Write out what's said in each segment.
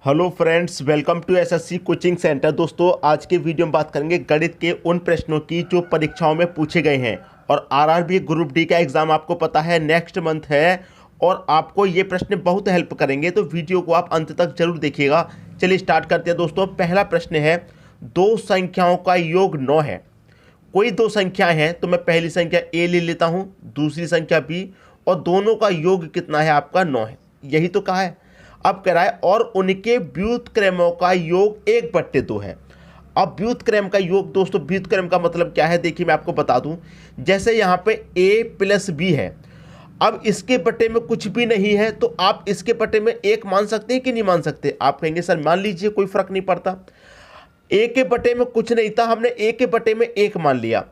Hello friends, welcome to SSC coaching centre. दोस्तों, आज के वीडियो में बात करेंगे गणित के उन प्रश्नों की जो परीक्षाओं में पूछे गए हैं। और आरआरबी ग्रुप डी का एग्ज़ाम आपको पता है नेक्स्ट मंथ है और आपको ये प्रश्न बहुत हेल्प करेंगे, तो वीडियो को आप अंत तक जरूर देखिएगा। चलिए स्टार्ट करते हैं दोस्तों। पहला प्रश्न है, दो संख्याओं का योग 9 है। कोई दो संख्याएं हैं तो मैं पहली संख्या ए ले लेता हूं, दूसरी संख्या बी, और दोनों का योग कितना है आपका 9 है। यही तो कहा है। अब कह रहा है और उनके व्युत्क्रमों का योग 1/2 है। अब व्युत्क्रम का योग दोस्तों, व्युत्क्रम का मतलब क्या है देखिए मैं आपको बता दूं। जैसे यहां पे a प्लस बी है, अब इसके बटे में कुछ भी नहीं है तो आप इसके बटे में 1 मान सकते हैं कि नहीं मान सकते। आप कहेंगे सर मान लीजिए, कोई फर्क नहीं पड़ता। a के बटे में कुछ नहीं था, हमने a के बटे में 1 मान लिया।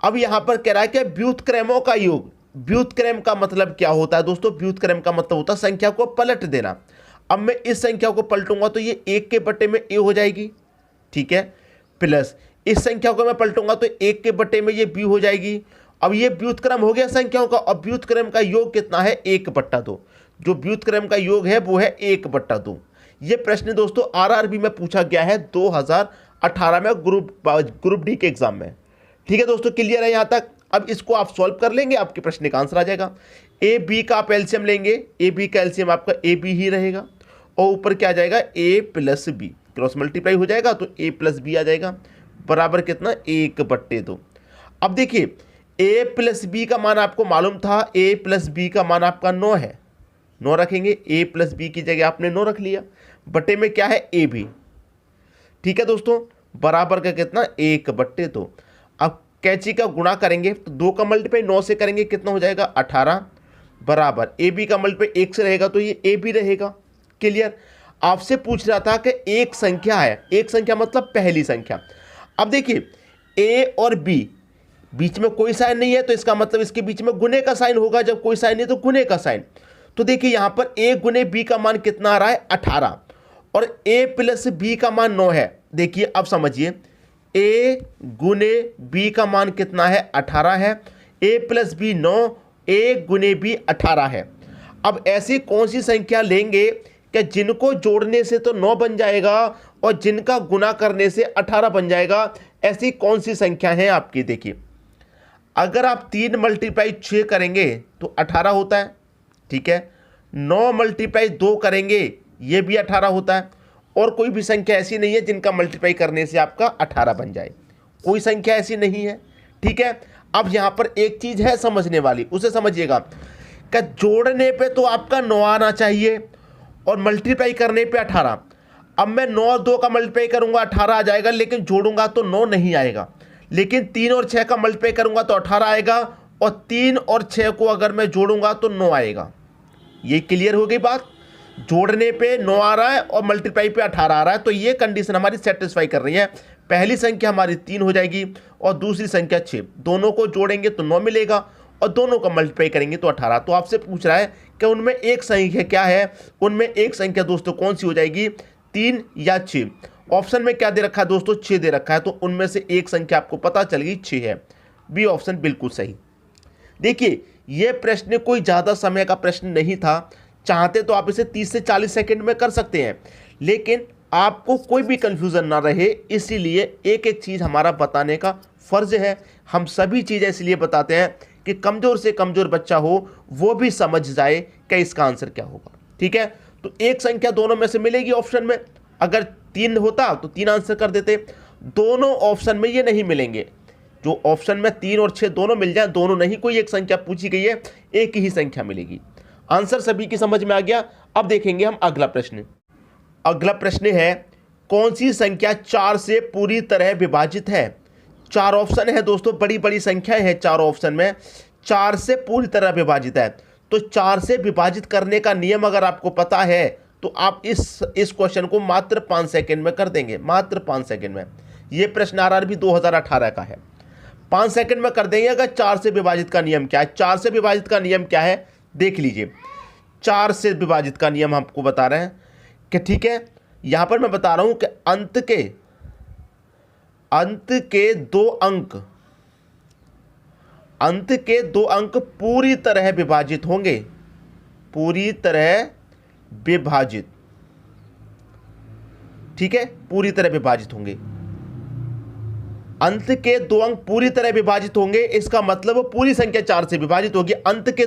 अब यहां पर कह रहा है कि व्युत्क्रमों का योग। व्युत्क्रम का मतलब क्या होता है दोस्तों? व्युत्क्रम का मतलब होता है संख्या को पलट देना। अब मैं इस संख्या को पलटूंगा तो ये 1 के बटे में a हो जाएगी, ठीक है, प्लस इस संख्या को मैं पलटूंगा तो 1 के बटे में ये b हो जाएगी। अब ये व्युत्क्रम हो गया संख्याओं का। अब व्युत्क्रम का योग कितना है? 1/2। जो व्युत्क्रम का योग है वो है 1/2। ये प्रश्न दोस्तों आरआरबी में पूछा गया है 2018 में ग्रुप डी के एग्जाम में। ठीक है दोस्तों, क्लियर है यहाँ तक? अब इसको आप सॉल्व कर लेंगे, आपके प्रश्न का आंसर आ जाएगा। ए बी का आप एलसीएम लेंगे, ए बी का एलसीएम आपका ए बी ही रहेगा, और ऊपर क्या आ जाएगा? ए प्लस बी, क्रॉस मल्टीप्लाई हो जाएगा तो ए प्लस बी आ जाएगा, बराबर कितना? 1/2। अब देखिए ए प्लस बी का मान आपको मालूम था, ए प्लस बी का मान आपका 9 है। 9 रखेंगे, ए प्लस बी की जगह आपने 9 रख लिया, बटे में क्या है? A B. ठीक है दोस्तों, बराबर का कितना? 1/2। अब कैंची का गुणा करेंगे तो 2 का मल्टीप्लाई 9 से करेंगे, कितना हो जाएगा? 18, बराबर ए बी का मल्टीप्लाई 1 से रहेगा तो ये ए बी रहेगा। क्लियर? आपसे पूछ रहा था कि एक संख्या है, एक संख्या मतलब पहली संख्या। अब देखिए ए और बी बीच में कोई साइन नहीं है तो इसका मतलब इसके बीच में गुने का साइन होगा। जब कोई साइन नहीं तो गुने का साइन। तो देखिए यहां पर ए गुने बी का मान कितना आ रहा है? 18, और ए प्लस बी का मान 9 है। देखिए अब समझिए, ए गुने बी का मान कितना है? 18 है, ए प्लस बी 9, ए गुने बी 18 है। अब ऐसी कौन सी संख्या लेंगे कि जिनको जोड़ने से तो 9 बन जाएगा और जिनका गुना करने से 18 बन जाएगा? ऐसी कौन सी संख्या है आपकी? देखिए अगर आप 3 मल्टीप्लाई 6 करेंगे तो 18 होता है, ठीक है। 9 मल्टीप्लाई 2 करेंगे ये भी 18 होता है। और कोई भी संख्या ऐसी नहीं है जिनका मल्टीप्लाई करने से आपका 18 बन जाए। कोई संख्या ऐसी नहीं है, ठीक है। अब यहाँ पर एक चीज़ है समझने वाली, उसे समझिएगा कि जोड़ने पे तो आपका 9 आना चाहिए और मल्टीप्लाई करने पे 18। अब मैं 9 और 2 का मल्टीप्लाई करूंगा 18 आ जाएगा, लेकिन जोड़ूंगा तो 9 नहीं आएगा। लेकिन 3 और 6 का मल्टीप्लाई करूंगा तो 18 आएगा, और 3 और 6 को अगर मैं जोड़ूंगा तो 9 आएगा। ये क्लियर हो गई बात? जोड़ने पे 9 आ रहा है और मल्टीप्लाई पे 18 आ रहा है, तो ये कंडीशन हमारी सेटिस्फाई कर रही है। पहली संख्या हमारी 3 हो जाएगी और दूसरी संख्या 6। दोनों को जोड़ेंगे तो 9 मिलेगा और दोनों का मल्टीप्लाई करेंगे तो 18। तो आपसे पूछ रहा है कि उनमें एक संख्या क्या है? उनमें एक संख्या दोस्तों कौन सी हो जाएगी? 3 या 6? ऑप्शन में क्या दे रखा है दोस्तों? 6 दे रखा है, तो उनमें से एक संख्या आपको पता चल गई 6 है। बी ऑप्शन बिल्कुल सही। देखिए यह प्रश्न कोई ज़्यादा समय का प्रश्न नहीं था। चाहते तो आप इसे 30 से 40 सेकंड में कर सकते हैं, लेकिन आपको कोई भी कंफ्यूजन ना रहे इसीलिए एक एक चीज़ हमारा बताने का फर्ज है। हम सभी चीज़ें इसलिए बताते हैं कि कमज़ोर से कमज़ोर बच्चा हो वो भी समझ जाए कि इसका आंसर क्या होगा। ठीक है, तो एक संख्या दोनों में से मिलेगी ऑप्शन में। अगर 3 होता तो 3 आंसर कर देते। दोनों ऑप्शन में ये नहीं मिलेंगे। जो ऑप्शन में 3 और 6 दोनों मिल जाए, दोनों नहीं, कोई एक संख्या पूछी गई है, एक ही संख्या मिलेगी। आंसर सभी की समझ में आ गया। अब देखेंगे हम अगला प्रश्न। अगला प्रश्न है, कौन सी संख्या 4 से पूरी तरह विभाजित है? 4 ऑप्शन है दोस्तों, बड़ी बड़ी संख्याएं हैं। 4 ऑप्शन में 4 से पूरी तरह विभाजित है। तो 4 से विभाजित करने का नियम अगर आपको पता है तो आप इस क्वेश्चन को मात्र 5 सेकंड में कर देंगे, मात्र 5 सेकंड में। यह प्रश्न आरआरबी 2018 का है। 5 सेकंड में कर देंगे। अगर 4 से विभाजित का नियम क्या है? 4 से विभाजित का नियम क्या है देख लीजिए। 4 से विभाजित का नियम हमको बता रहे हैं कि, ठीक है, यहां पर मैं बता रहा हूं कि अंत के दो अंक पूरी तरह विभाजित होंगे, पूरी तरह विभाजित। ठीक है, पूरी तरह विभाजित होंगे। अंत के दो अंक पूरी तरह विभाजित होंगे, इसका मतलब वो पूरी संख्या 4 से विभाजित होगी। अंत के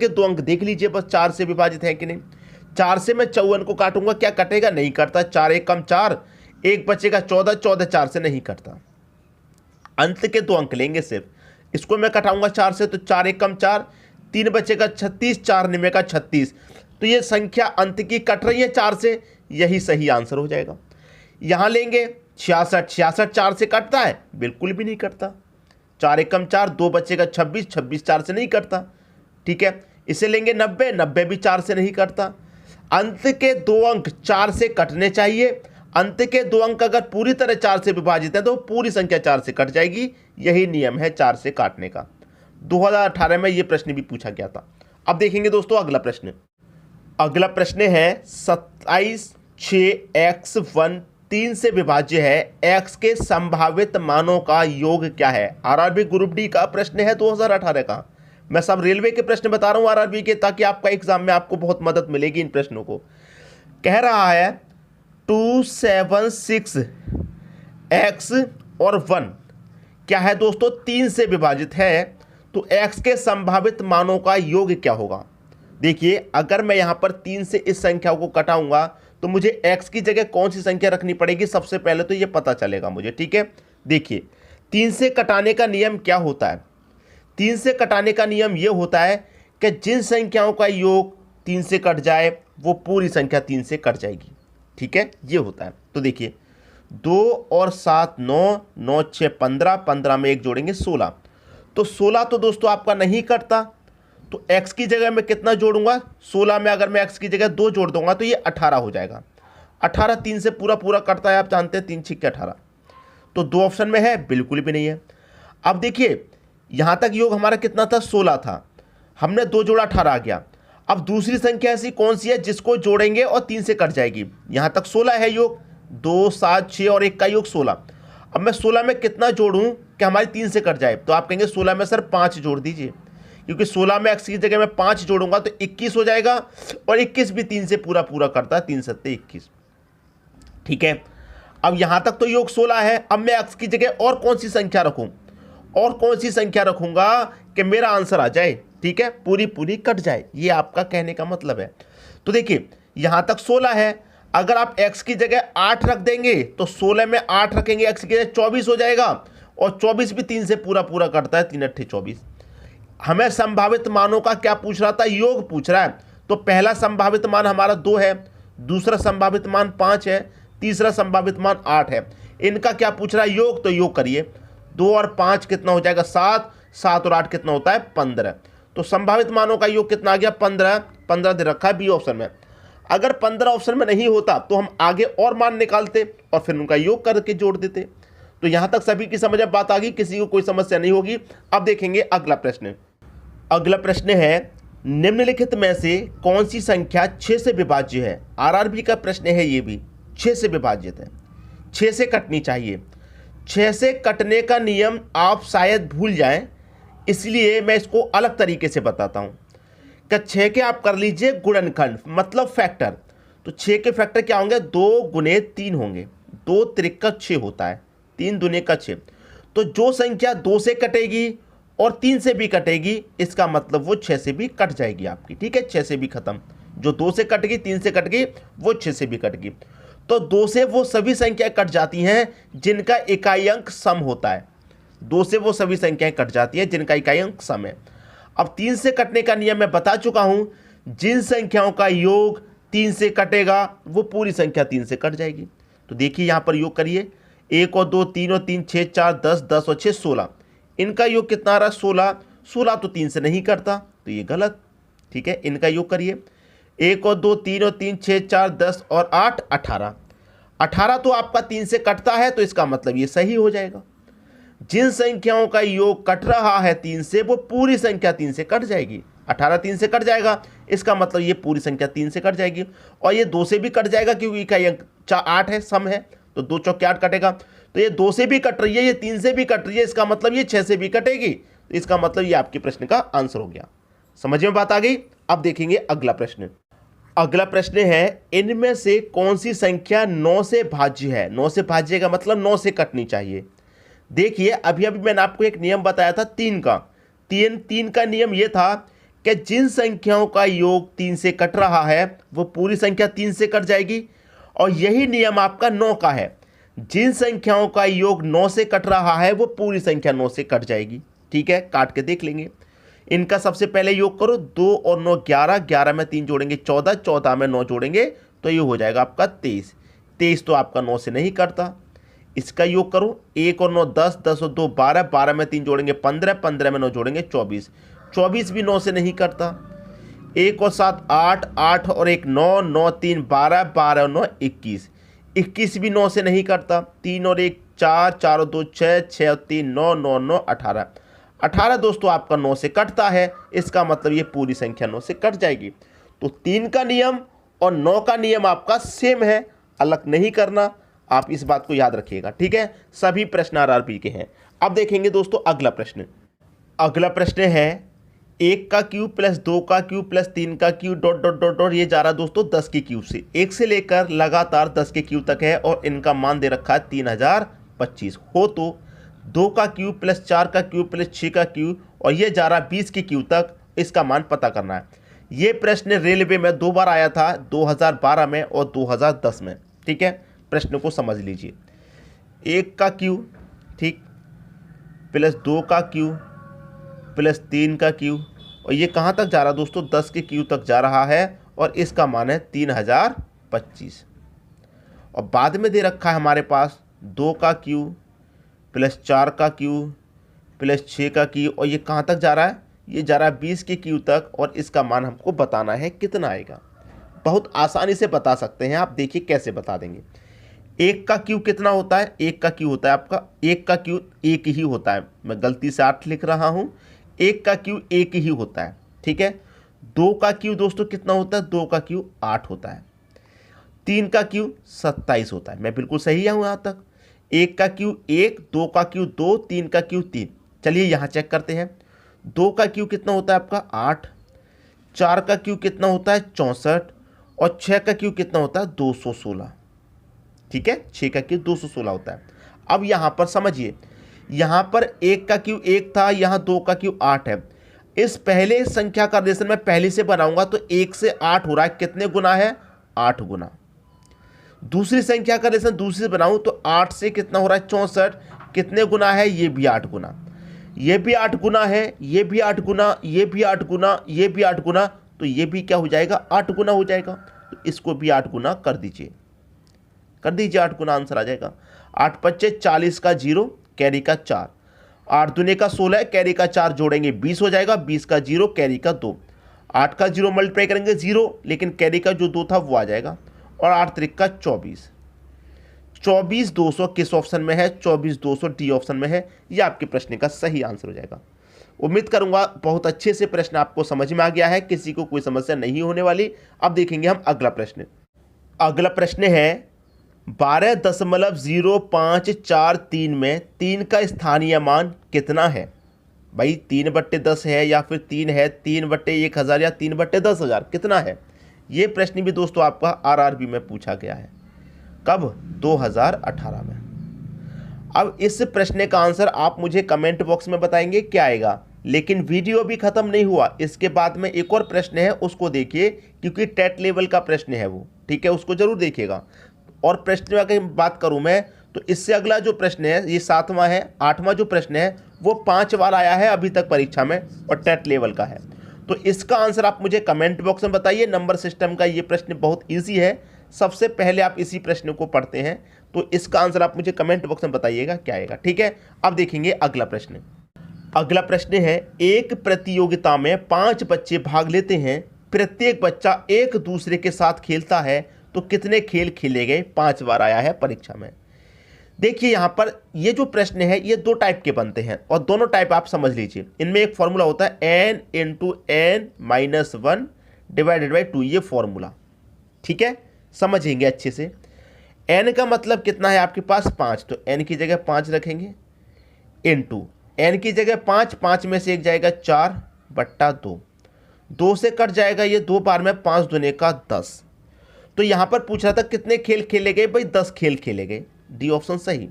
दो अंक देख लीजिए बस 4 से विभाजित है कि नहीं। 4 से मैं 54 को काटूंगा, क्या कटेगा? नहीं कटता। 4 एक कम 4, एक बचेगा 14, 14 4 से नहीं कटता। अंत के दो अंक लेंगे सिर्फ, इसको मैं कटाऊंगा 4 से, तो 4 एक कम 4, 3 बचेगा 36, 4 निमे का 36। तो ये संख्या अंत की कट रही है 4 से, यही सही आंसर हो जाएगा। यहां लेंगे 66, 66 4 से कटता है? बिल्कुल भी नहीं कटता। 4 एक कम 4, 2 बचेगा 26, 26 4 से नहीं कटता। ठीक है, इसे लेंगे 90, 90 भी 4 से नहीं कटता। अंत के दो अंक 4 से कटने चाहिए। अंत के दो अंक अगर पूरी तरह 4 से विभाजित है तो पूरी संख्या 4 से कट जाएगी। यही नियम है 4 से काटने का। 2018 में यह प्रश्न भी पूछा गया था। अब देखेंगे दोस्तों अगला प्रश्न। अगला प्रश्न है 27 6 x1 3 से विभाज्य है, x के संभावित मानों का योग क्या है? आरआरबी ग्रुप डी का प्रश्न है 2018 का। मैं सब रेलवे के प्रश्न बता रहा हूं आरआरबी के, ताकि आपका एग्जाम में आपको बहुत मदद मिलेगी इन प्रश्नों को। कह रहा है 276 x और 1 क्या है दोस्तों? 3 से विभाजित है, तो x के संभावित मानों का योग क्या होगा? देखिए, अगर मैं यहां पर 3 से इस संख्या को कटाऊंगा तो मुझे x की जगह कौन सी संख्या रखनी पड़ेगी सबसे पहले, तो ये पता चलेगा मुझे। ठीक है, देखिए 3 से कटाने का नियम क्या होता है? 3 से कटाने का नियम ये होता है कि जिन संख्याओं का योग 3 से कट जाए वो पूरी संख्या 3 से कट जाएगी। ठीक है, ये होता है। तो देखिए 2 और 7 9, 9 6 15, 15 में 1 जोड़ेंगे 16। तो 16 तो दोस्तों आपका नहीं कटता, तो x की जगह मैं कितना जोड़ूंगा? 16 में अगर मैं x की जगह 2 जोड़ दूंगा तो ये 18 हो जाएगा। 18 3 से पूरा पूरा कटता है, आप जानते हैं, 3 6 18। तो 2 ऑप्शन में है? बिल्कुल भी नहीं है। अब देखिए यहां तक योग हमारा कितना था? 16 था, हमने 2 जोड़ा 18 आ गया। अब दूसरी संख्या ऐसी कौन सी है जिसको जोड़ेंगे और 3 से कट जाएगी? यहां तक 16 है योग, 2 7 6 और 1 का योग 16। अब मैं 16 में कितना जोड़ूं कि हमारी 3 से कट जाए? तो आप कहेंगे 16 में सर 5 जोड़ दीजिए, क्योंकि 16 में x की जगह मैं 5 जोड़ूंगा तो 21 हो जाएगा, और 21 भी 3 से पूरा पूरा करता है, 3 7 21। ठीक है, अब यहां तक तो योग 16 है। अब मैं x की जगह और कौन सी संख्या रखूं? और कौन सी संख्या रखूंगा कि मेरा आंसर आ जाए? ठीक है, पूरी पूरी कट जाए, ये आपका कहने का मतलब है। तो देखिए यहां तक 16 है, अगर आप x की जगह 8 रख देंगे तो 16 में 8 रखेंगे, x की जगह 24 हो जाएगा, और 24 भी 3 से पूरा पूरा करता है, 3 8 24। हमें संभावित मानों का क्या पूछ रहा था? योग पूछ रहा है। तो पहला संभावित मान हमारा 2 है, दूसरा संभावित मान 5 है, तीसरा संभावित मान 8 है। इनका क्या पूछ रहा है? योग। तो योग करिए, 2 और 5 कितना हो जाएगा? 7, 7 और 8 कितना होता है? 15। तो संभावित मानों का योग कितना आ गया? 15। 15 दे रखा है बी ऑप्शन में। अगर 15 ऑप्शन में नहीं होता तो हम आगे और मान निकालते और फिर उनका योग करके जोड़ देते। तो यहां तक सभी की समझ में बात आ गई, किसी को कोई समस्या नहीं होगी। अब देखेंगे अगला प्रश्न। अगला प्रश्न है निम्नलिखित में से कौन सी संख्या 6 से विभाज्य है? आरआरबी का प्रश्न है, ये भी 6 से विभाजित है, 6 से कटनी चाहिए। 6 से कटने का नियम आप शायद भूल जाएं, इसलिए मैं इसको अलग तरीके से बताता हूं कि 6 के आप कर लीजिए गुणनखंड, मतलब फैक्टर। तो 6 के फैक्टर क्या होंगे? 2 गुने 3 होंगे, 2 त्रिक 6 होता है, 3 दूने का 6। तो जो संख्या 2 से कटेगी और 3 से भी कटेगी, इसका मतलब वो 6 से भी कट जाएगी आपकी। ठीक है, 6 से भी खत्म। जो 2 से कट गई, 3 से कट गई, वो 6 से भी कट गई। तो 2 से वो सभी संख्याएं कट जाती हैं जिनका इकाई अंक सम होता है। 2 से वो सभी संख्याएं कट जाती हैं जिनका इकाई अंक सम है। अब 3 से कटने का नियम मैं बता चुका हूं, जिन संख्याओं का योग 3 से कटेगा वो पूरी संख्या 3 से कट जाएगी। तो देखिए यहां पर योग करिए, 1 और 2 3 और 3 6 4 10, 10 और 6 16। इनका योग कितना आ रहा है? 16। 16 तो 3 से नहीं करता, तो ये गलत। ठीक है, इनका योग करिए, 1 और 2 3 और 3 6 4 10 और 8 18। 18 तो आपका 3 से कटता है, तो इसका मतलब ये सही हो जाएगा। जिन संख्याओं का योग कट रहा है 3 से, वो पूरी संख्या 3 से कट जाएगी। 18 3 से कट जाएगा, इसका मतलब ये पूरी संख्या 3 से कट जाएगी। और ये 2 से भी कट जाएगा, क्योंकि इकाई अंक 8 है, सम है, तो 2 चौके 8 कटेगा। तो ये 2 से भी कट रही है, ये 3 से भी कट रही है, इसका मतलब ये 6 से भी कटेगी। तो इसका मतलब ये आपके प्रश्न का आंसर हो गया। समझ में बात आ गई? अब देखेंगे अगला प्रश्न। अगला प्रश्न है, इनमें से कौन सी संख्या 9 से भाज्य है। 9 से भाज्य का मतलब 9 से कटनी चाहिए। देखिए अभी अभी मैंने आपको एक नियम बताया था 3 का। तीन का नियम यह था कि जिन संख्याओं का योग 3 से कट रहा है वो पूरी संख्या 3 से कट जाएगी, और यही नियम आपका 9 का है। जिन संख्याओं का योग 9 से कट रहा है वो पूरी संख्या 9 से कट जाएगी। ठीक है, काट के देख लेंगे। इनका सबसे पहले योग करो, 2 और 9 11, 11 में 3 जोड़ेंगे 14, 14 में 9 जोड़ेंगे तो ये हो जाएगा आपका 23। 23 तो आपका 9 से नहीं करता। इसका योग करो, 1 और 9 10, 10 और 2 12, 12 में 3 जोड़ेंगे 15, 15 में 9 जोड़ेंगे 24, 24 भी 9 से नहीं करता। 1 और 7 8, 8 और 1 9, 9 3 12, 12 और 9 21, 21 भी 9 से नहीं करता। 3 और 1 4, 4 और 2 6, 6 और 3 9, 9 9 18, 18 दोस्तों आपका 9 से कटता है। इसका मतलब ये पूरी संख्या 9 से कट जाएगी। तो 3 का नियम और 9 का नियम आपका सेम है, अलग नहीं करना। आप इस बात को याद रखिएगा। ठीक है, सभी प्रश्न आरआरबी के हैं। अब देखेंगे दोस्तों अगला प्रश्न। अगला प्रश्न है 1 का क्यूब प्लस 2 का क्यूब प्लस 3 का cube dot dot dot dot, ये जा रहा दोस्तों 10 के क्यूब से। 1 से लेकर लगातार 10 के क्यूब तक है और इनका मान दे रखा है 3025 हो। तो 2 का क्यूब प्लस 4 का क्यूब प्लस 6 का क्यूब और ये जा रहा 20 के क्यूब तक, इसका मान पता करना है। ये प्रश्न रेलवे में 2 बार आया था, 2012 में और 2010 में। ठीक है, प्रश्न को समझ लीजिए। 1 का क्यूब ठीक प्लस 2 का क्यूब प्लस 3 का क्यूब और ये कहाँ तक जा रहा है दोस्तों, 10 के क्यूब तक जा रहा है और इसका मान है 3025। और बाद में दे रखा है हमारे पास 2 का क्यूब प्लस 4 का क्यूब प्लस 6 का क्यूब और ये कहाँ तक जा रहा है, ये जा रहा है 20 के क्यूब तक और इसका मान हमको बताना है कितना आएगा। बहुत आसानी से बता सकते हैं आप, देखिए कैसे बता देंगे। 1 का क्यूब कितना होता है, 1 का क्यूब होता है आपका, 1 का क्यूब 1 ही होता है, मैं गलती से 8 लिख रहा हूँ। 1 का क्यूब 1 ही होता है। ठीक है, 2 का क्यूब दोस्तों कितना होता है, 2 का क्यूब 8 होता है। 3 का क्यूब 27 होता है, मैं बिल्कुल सही हूँ यहाँ तक। 1 का क्यूब 1, 2 का क्यूब 2, 3 का क्यूब 3। चलिए यहाँ चेक करते हैं। 2 का क्यूब कितना होता है आपका 8, 4 का क्यूब कितना होता है 64 और 6 का क्यूब कितना होता है 216। ठीक है, 6 का क्यूब 216 होता है। अब यहाँ पर समझिए, यहाँ पर 1 का क्यूब 1 था, यहाँ 2 का क्यूब 8 है। इस पहले संख्या का रिलेशन मैं पहले से बनाऊंगा तो 1 से 8 हो रहा है, कितने गुना है 8 गुना। दूसरी संख्या का रिलेशन दूसरी से बनाऊं तो 8 से कितना हो रहा है 64, कितने गुना है, ये भी 8 गुना, ये भी 8 गुना है, ये भी 8 गुना, ये भी 8 गुना, ये भी 8 गुना, तो ये भी क्या हो जाएगा 8 गुना हो जाएगा। तो इसको भी 8 गुना कर दीजिए, 8 गुना आंसर आ जाएगा। 8 पच्चे 40 का 0 कैरी का 4, 8 दूने का 16 कैरी का 4 जोड़ेंगे 20 हो जाएगा, 20 का 0 कैरी का 2, 8 का 0 मल्टीप्लाई करेंगे 0 लेकिन कैरी का जो 2 था वो आ जाएगा और 8 त्रिक का 24, 24200 किस ऑप्शन में है, 24200 डी ऑप्शन में है। ये आपके प्रश्न का सही आंसर हो जाएगा। उम्मीद करूंगा बहुत अच्छे से प्रश्न आपको समझ में आ गया है, किसी को कोई समस्या नहीं होने वाली। अब देखेंगे हम अगला प्रश्न। अगला प्रश्न है 12.0543 में 3 का स्थानीय मान कितना है। भाई 3/10 है या फिर 3 है, 3/1000 या 3/10000 कितना है। ये प्रश्न भी दोस्तों आपका आरआरबी में पूछा गया है, कब 2018 में। अब इस प्रश्न का आंसर आप मुझे कमेंट बॉक्स में बताएंगे क्या आएगा, लेकिन वीडियो भी खत्म नहीं हुआ। इसके बाद में एक और प्रश्न है, उसको देखिए क्योंकि टेट लेवल का प्रश्न है वो। ठीक है, उसको जरूर देखिएगा। और प्रश्न की बात करूं मैं तो इससे अगला जो प्रश्न है ये 7वां है। 8वां जो प्रश्न है वो 5 बार आया है अभी तक परीक्षा में और टेट लेवल का है। तो इसका आंसर आप मुझे कमेंट बॉक्स में बताइए। नंबर सिस्टम का ये प्रश्न बहुत ईजी है, सबसे पहले आप इसी प्रश्न को पढ़ते हैं, तो इसका आंसर आप मुझे कमेंट बॉक्स में बताइएगा क्या आएगा। ठीक है, अब देखेंगे अगला प्रश्न। अगला प्रश्न है, एक प्रतियोगिता में 5 बच्चे भाग लेते हैं, प्रत्येक बच्चा एक दूसरे के साथ खेलता है, तो कितने खेल खेले गए। 5 बार आया है परीक्षा में। देखिए यहाँ पर ये जो प्रश्न है ये 2 टाइप के बनते हैं और दोनों टाइप आप समझ लीजिए। इनमें एक फॉर्मूला होता है n × n-1 / 2, ये फॉर्मूला। ठीक है, समझेंगे अच्छे से। n का मतलब कितना है आपके पास 5, तो n की जगह 5 रखेंगे, इनटू n की जगह 5, 5 में से एक जाएगा 4/2, 2 से कट जाएगा ये 2 बार में, 5 दूने का 10। तो यहाँ पर पूछ रहा था कितने खेल खेले गए, भाई 10 खेल खेले गए, डी ऑप्शन सही।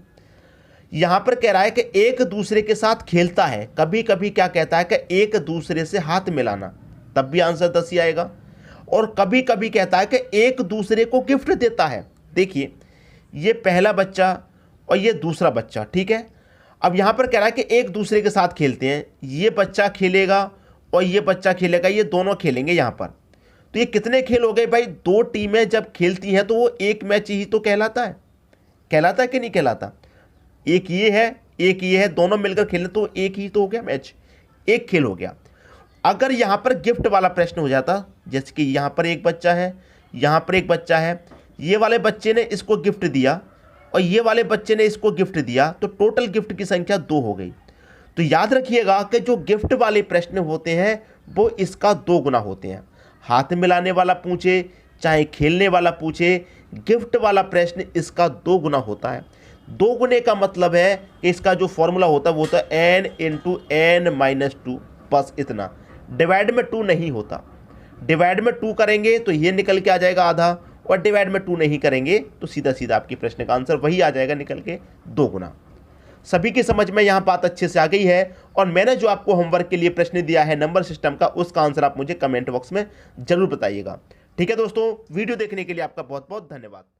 यहाँ पर कह रहा है कि एक दूसरे के साथ खेलता है, कभी कभी क्या कहता है कि एक दूसरे से हाथ मिलाना, तब भी आंसर 10 ही आएगा। और कभी कभी कहता है कि एक दूसरे को गिफ्ट देता है। देखिए ये पहला बच्चा और ये दूसरा बच्चा, ठीक है। अब यहाँ पर कह रहा है कि एक दूसरे के साथ खेलते हैं, ये बच्चा खेलेगा और ये बच्चा खेलेगा, ये दोनों खेलेंगे यहाँ पर। तो ये कितने खेल हो गए भाई, 2 टीमें जब खेलती हैं तो वो एक मैच ही तो कहलाता है कि नहीं कहलाता। एक ये है, एक ये है, दोनों मिलकर खेलें तो एक ही तो हो गया मैच, एक खेल हो गया। अगर यहाँ पर गिफ्ट वाला प्रश्न हो जाता, जैसे कि यहाँ पर एक बच्चा है, यहाँ पर एक बच्चा है, ये वाले बच्चे ने इसको गिफ्ट दिया और ये वाले बच्चे ने इसको गिफ्ट दिया, तो टोटल गिफ्ट की संख्या 2 हो गई। तो याद रखिएगा कि जो गिफ्ट वाले प्रश्न होते हैं वो इसका 2 गुना होते हैं। हाथ मिलाने वाला पूछे चाहे खेलने वाला पूछे, गिफ्ट वाला प्रश्न इसका 2 गुना होता है। 2 गुने का मतलब है कि इसका जो फॉर्मूला होता है वो होता है n इंटू n-2, बस इतना। डिवाइड में 2 नहीं होता, डिवाइड में 2 करेंगे तो ये निकल के आ जाएगा आधा, और डिवाइड में 2 नहीं करेंगे तो सीधा सीधा आपकी प्रश्न का आंसर वही आ जाएगा निकल के 2 गुना। सभी की समझ में यहाँ बात अच्छे से आ गई है। और मैंने जो आपको होमवर्क के लिए प्रश्न दिया है नंबर सिस्टम का, उसका आंसर आप मुझे कमेंट बॉक्स में जरूर बताइएगा। ठीक है दोस्तों, वीडियो देखने के लिए आपका बहुत बहुत धन्यवाद।